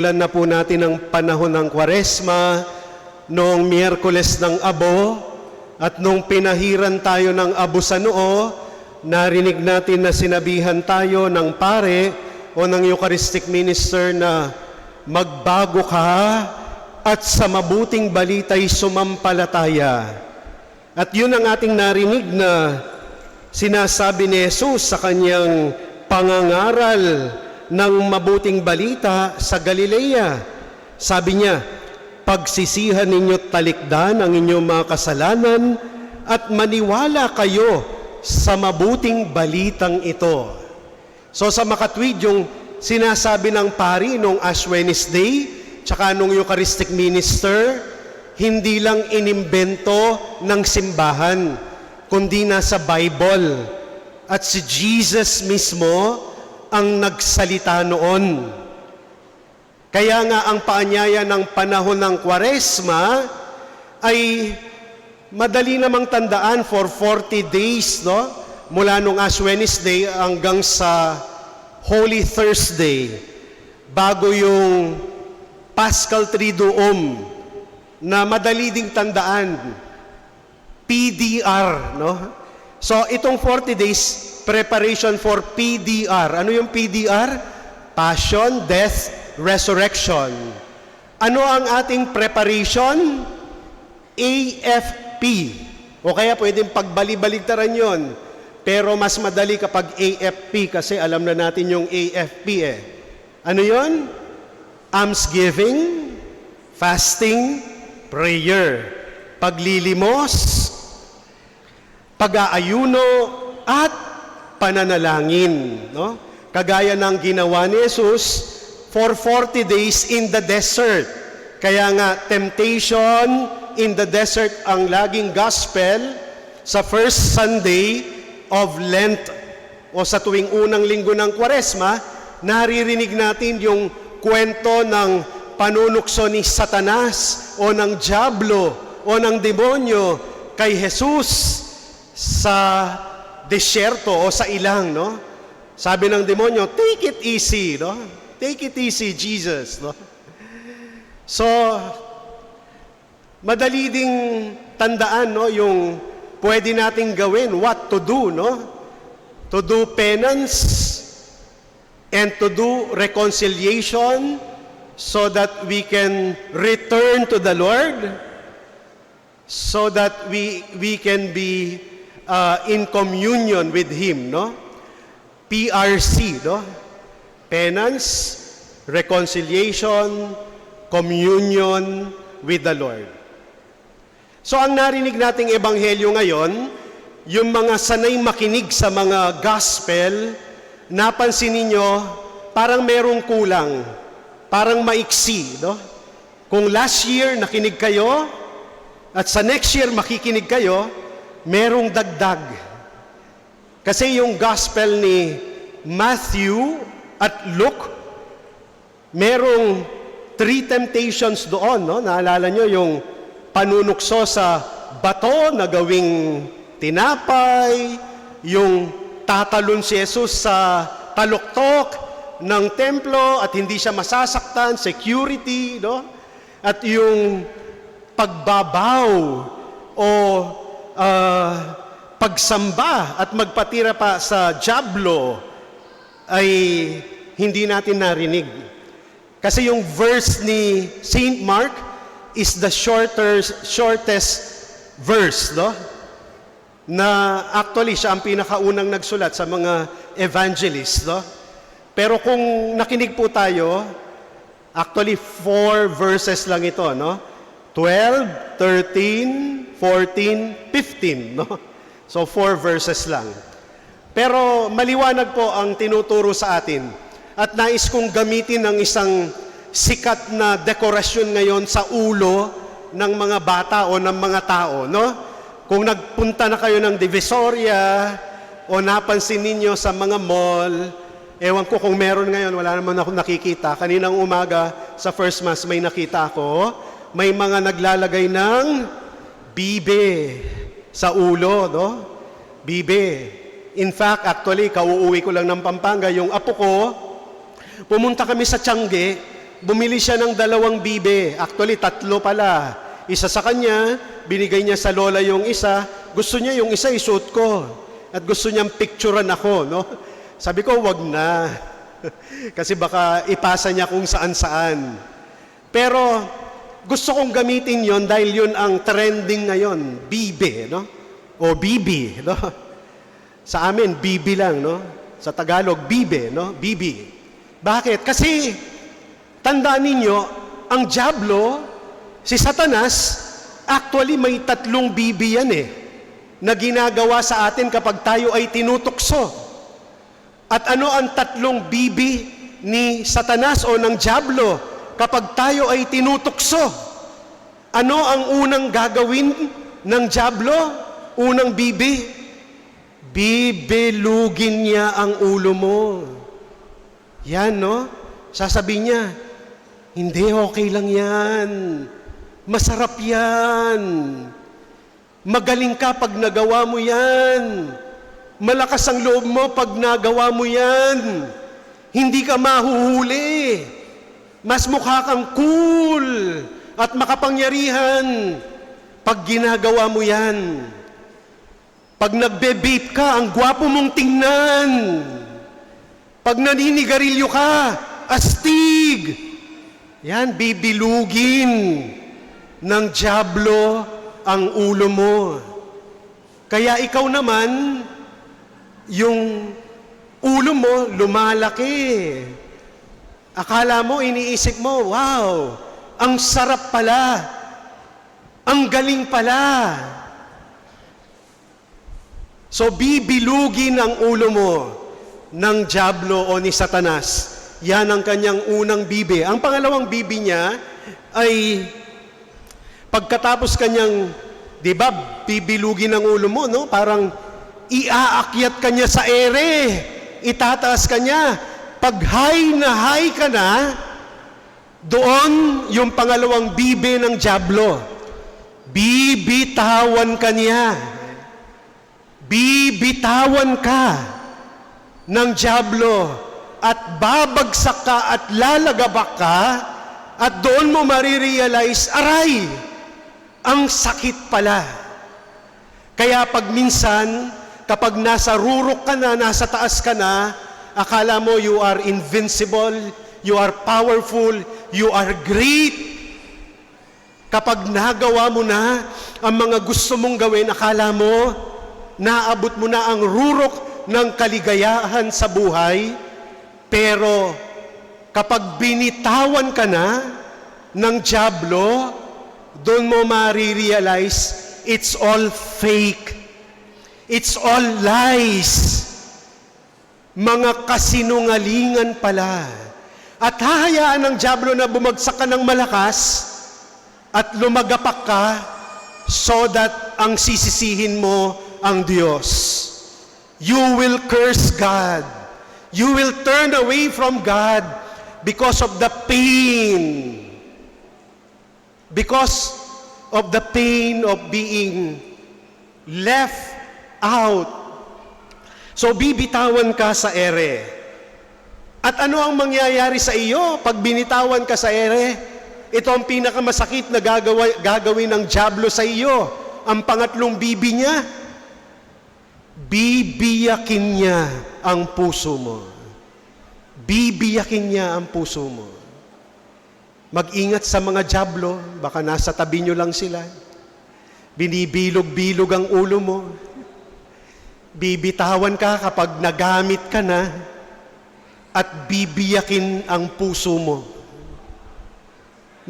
Ulan na po natin ang panahon ng Kwaresma, noong Miyerkules ng Abo, at nung pinahiran tayo ng abo sa noo, narinig natin na sinabihan tayo ng pare o ng Eucharistic Minister na magbago ka at sa mabuting balita'y sumampalataya. At yun ang ating narinig na sinasabi ni Jesus sa kanyang pangangaral ng mabuting balita sa Galilea. Sabi niya, pagsisihan ninyo't talikdan ang inyong mga kasalanan at maniwala kayo sa mabuting balitang ito. So sa makatwid yung sinasabi ng pari nung Ash Wednesday, tsaka nung Eucharistic Minister, hindi lang inimbento ng simbahan, kundi nasa Bible. At si Jesus mismo ang nagsalita noon. Kaya nga ang paanyaya ng panahon ng Kwaresma ay madali namang tandaan for 40 days, no? Mula nung Ash Wednesday hanggang sa Holy Thursday, bago yung Paschal Triduum, na madali ding tandaan, PDR, no? So itong 40 days, preparation for PDR. Ano yung PDR? Passion, Death, Resurrection. Ano ang ating preparation? AFP. O kaya pwedeng pagbali-baligtaran yon. Pero mas madali kapag AFP kasi alam na natin yung AFP eh. Ano yon? Almsgiving, fasting, prayer, paglilimos, pag-aayuno, at pananalangin, no? Kagaya ng ginawa ni Jesus for 40 days in the desert. Kaya nga, temptation in the desert ang laging gospel sa first Sunday of Lent o sa tuwing unang linggo ng Kwaresma. Naririnig natin yung kwento ng panunukso ni Satanas o ng Diablo o ng demonyo kay Jesus sa desyerto o sa ilang, no? Sabi ng demonyo, take it easy, no? Take it easy, Jesus, no? So, madali ding tandaan, no, yung pwede nating gawin, what to do, no? To do penance and to do reconciliation so that we can return to the Lord, so that we can be in communion with Him, no? PRC, no? Penance, reconciliation, communion with the Lord. So ang narinig nating ebanghelyo ngayon, yung mga sanay makinig sa mga gospel, napansin ninyo, parang merong kulang, parang maiksi, no? Kung last year nakinig kayo, at sa next year makikinig kayo, merong dagdag. Kasi yung gospel ni Matthew at Luke, merong 3 temptations doon, no? Naalala nyo yung panunukso sa bato na gawing tinapay, yung tatalon si Jesus sa taluktok ng templo at hindi siya masasaktan, security, no? At yung pagbabaw o pagsamba at magpatira pa sa Diablo ay hindi natin narinig. Kasi yung verse ni Saint Mark is the shortest verse, no? Na actually siya ang pinakaunang nagsulat sa mga evangelists, no? Pero kung nakinig po tayo, actually 4 verses lang ito, no? 12, 13, 14, 15, no? So 4 verses lang. Pero maliwanag po ang tinuturo sa atin. At nais kong gamitin ng isang sikat na dekorasyon ngayon sa ulo ng mga bata o ng mga tao, no? Kung nagpunta na kayo ng Divisoria o napansin ninyo sa mga mall, ewan ko kung meron ngayon, wala naman ako nakikita. Kaninang umaga sa First Mass may nakita ako, may mga naglalagay ng bibe sa ulo, no? Bibe. In fact, actually, kauuwi ko lang ng Pampanga, yung apo ko, pumunta kami sa Tiangge, bumili siya ng 2 bibe. Actually, 3 pala. Isa sa kanya, binigay niya sa lola yung isa. Gusto niya yung isa isuot ko. At gusto niyang picturean ako, no? Sabi ko, wag na. Kasi baka ipasa niya kung saan-saan. Pero gusto kong gamitin yon dahil yun ang trending ngayon. Bibe, no? O bibi, no? Sa amin, bibi lang, no? Sa Tagalog, bibe, no? Bibi. Bakit? Kasi, tandaan ninyo, ang dyablo, si Satanas, actually may 3 bibi yan na ginagawa sa atin kapag tayo ay tinutukso. At ano ang 3 bibi ni Satanas o ng dyablo kapag tayo ay tinutukso? Ano ang unang gagawin ng dyablo? Unang bibi? Bibilugin niya ang ulo mo. Yan, no? Sasabihin niya, hindi, okay lang yan. Masarap yan. Magaling ka pag nagawa mo yan. Malakas ang loob mo pag nagawa mo yan. Hindi ka mahuhuli. Mas mukha kang cool at makapangyarihan pag ginagawa mo yan. Pag nagbe-vape ka, ang gwapo mong tingnan. Pag naninigarilyo ka, astig. Yan, bibilugin ng dyablo ang ulo mo. Kaya ikaw naman, yung ulo mo lumalaki. Akala mo, iniisip mo, wow, ang sarap pala. Ang galing pala. So, bibilugin ang ulo mo ng dyablo o ni Satanas. Yan ang kanyang unang bibi. Ang pangalawang bibi niya ay pagkatapos kanyang, di ba, bibilugin ang ulo mo, no? Parang iaakyat ka niya sa ere, itataas ka niya. Pag high na high ka na, doon yung pangalawang bibi ng dyablo. Bibitawan ka niya. Bibitawan ka ng dyablo at babagsak ka at lalagabak ka at doon mo marirealize, aray, ang sakit pala. Kaya pag minsan, kapag nasa rurok ka na, nasa taas ka na, akala mo you are invincible, you are powerful, you are great. Kapag nagawa mo na ang mga gusto mong gawin, akala mo, naabot mo na ang rurok ng kaligayahan sa buhay, pero kapag binitawan ka na ng dyablo, doon mo marirealize, it's all fake. It's all lies. Mga kasinungalingan pala. At hahayaan ng dyablo na bumagsak ka ng malakas at lumagapak ka so that ang sisisihin mo ang Diyos. You will curse God. You will turn away from God because of the pain. Because of the pain of being left out. So bibitawan ka sa ere. At ano ang mangyayari sa iyo pag binitawan ka sa ere? Ito ang pinakamasakit na gagawin ng dyablo sa iyo. Ang pangatlong bibi niya, bibiyakin niya ang puso mo. Bibiyakin niya ang puso mo. Mag-ingat sa mga dyablo, baka nasa tabi nyo lang sila. Binibilog-bilog ang ulo mo. Bibitawan ka kapag nagamit ka na at bibiyakin ang puso mo.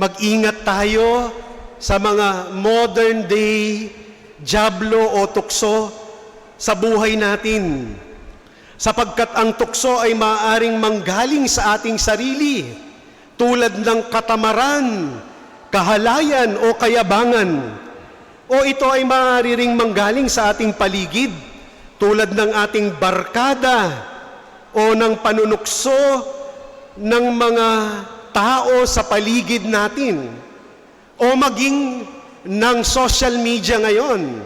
Mag-ingat tayo sa mga modern day dyablo o tukso sa buhay natin. Sapagkat ang tukso ay maaaring manggaling sa ating sarili, tulad ng katamaran, kahalayan o kayabangan. O ito ay maaaring manggaling sa ating paligid, tulad ng ating barkada o ng panunukso ng mga tao sa paligid natin. O maging ng social media ngayon,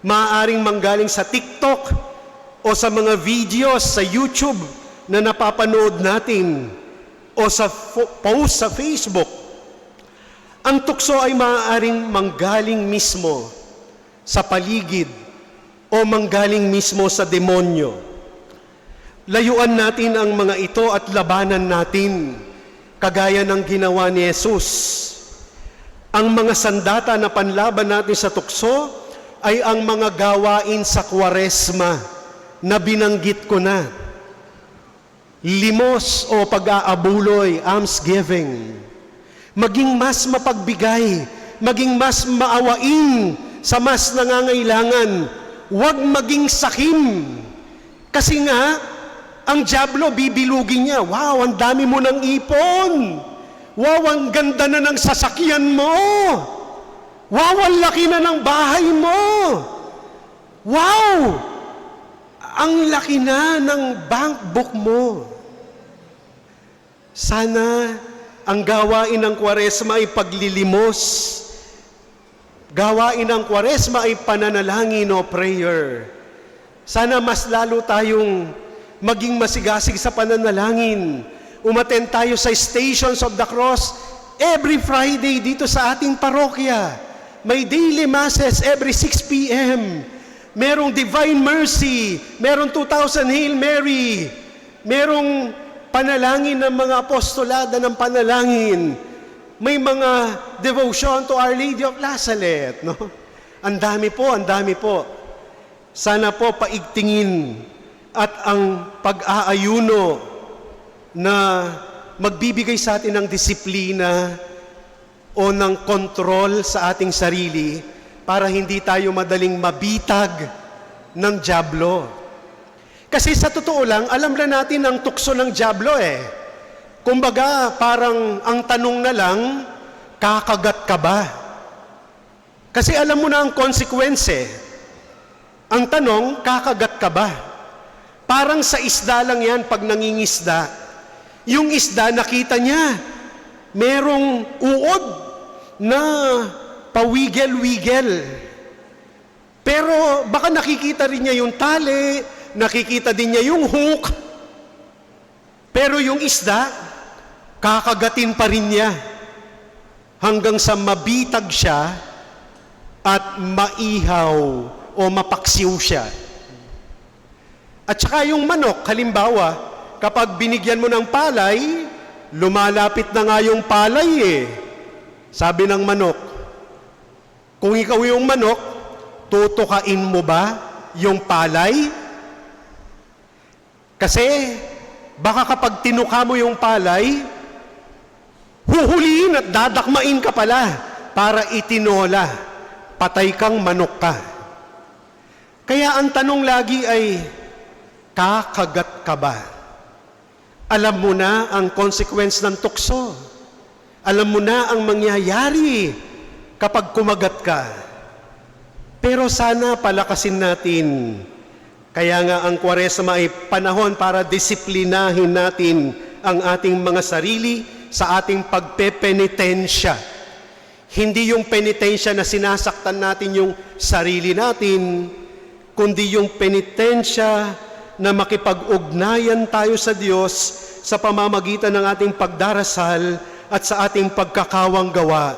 maaaring manggaling sa TikTok o sa mga videos sa YouTube na napapanood natin o sa post sa Facebook, ang tukso ay maaaring manggaling mismo sa paligid o manggaling mismo sa demonyo. Layuan natin ang mga ito at labanan natin, kagaya ng ginawa ni Jesus. Ang mga sandata na panlaban natin sa tukso ay ang mga gawain sa Kwaresma na binanggit ko na. Limos o pag-aabuloy, almsgiving. Maging mas mapagbigay, maging mas maawain sa mas nangangailangan. Huwag maging sakim. Kasi nga, ang dyablo, bibilugin niya, wow, ang dami mo ng ipon. Wow, ang ganda na ng sasakyan mo. Wow, ang laki na ng bahay mo. Wow, ang laki na ng bank book mo. Sana ang gawain ng Kwaresma ay paglilimos. Gawain ng Kwaresma ay pananalangin o prayer. Sana mas lalo tayong maging masigasig sa pananalangin. Umattend tayo sa Stations of the Cross every Friday dito sa ating parokya. May daily masses every 6 p.m. Merong Divine Mercy, merong 2,000 Hail Mary, merong panalangin ng mga apostolada ng panalangin, may mga devotion to Our Lady of La Salette, no? Ang dami po, ang dami po. Sana po paigtingin at ang pag-aayuno na magbibigay sa atin ng disiplina o ng kontrol sa ating sarili para hindi tayo madaling mabitag ng dyablo. Kasi sa totoo lang, alam na natin ang tukso ng dyablo eh. Kumbaga, parang ang tanong na lang, kakagat ka ba? Kasi alam mo na ang consequence eh. Ang tanong, kakagat ka ba? Parang sa isda lang yan pag nangingisda. Yung isda, nakita niya, merong uod na pawigel-wigel. Pero baka nakikita rin niya yung tali, nakikita din niya yung hook. Pero yung isda, kakagatin pa rin niya hanggang sa mabitag siya at maihaw o mapaksiw siya. At saka yung manok, halimbawa, kapag binigyan mo ng palay, lumalapit na nga yung palay eh. Sabi ng manok, kung ikaw yung manok, tutukain mo ba yung palay? Kasi, baka kapag tinuka mo yung palay, huhuliin at dadakmain ka pala para itinola. Patay kang manok ka. Kaya ang tanong lagi ay, kakagat ka ba? Alam mo na ang consequence ng tukso. Alam mo na ang mangyayari kapag kumagat ka. Pero sana palakasin natin. Kaya nga ang Kwaresma ay panahon para disiplinahin natin ang ating mga sarili sa ating pagpepenitensya. Hindi yung penitensya na sinasaktan natin yung sarili natin, kundi yung penitensya na makipag-ugnayan tayo sa Diyos sa pamamagitan ng ating pagdarasal at sa ating pagkakawang gawa.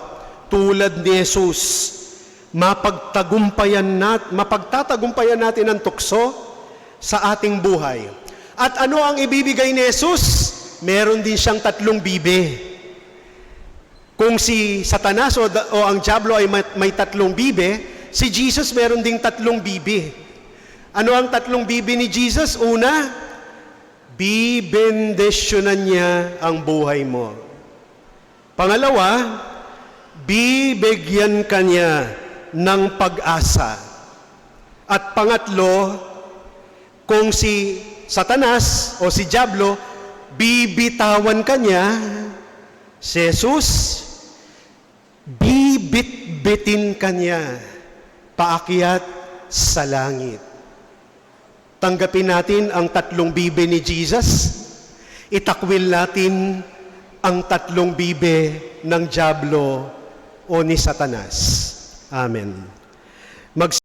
Tulad ni Jesus, mapagtatagumpayan natin ang tukso sa ating buhay. At ano ang ibibigay ni Jesus? Meron din siyang 3 bibe. Kung si Satanas o ang dyablo ay may 3 bibe, si Jesus meron ding 3 bibe. Ano ang 3 bibe ni Jesus? Una, bibendisyonan niya ang buhay mo. Pangalawa, bibigyan ka niya ng pag-asa. At pangatlo, kung si Satanas o si Diablo, bibitawan ka niya, si Jesus, bibit-bitin ka niya, paakyat sa langit. Tanggapin natin ang 3 bibe ni Jesus, itakwil natin ang 3 bibe ng dyablo o ni Satanas. Amen.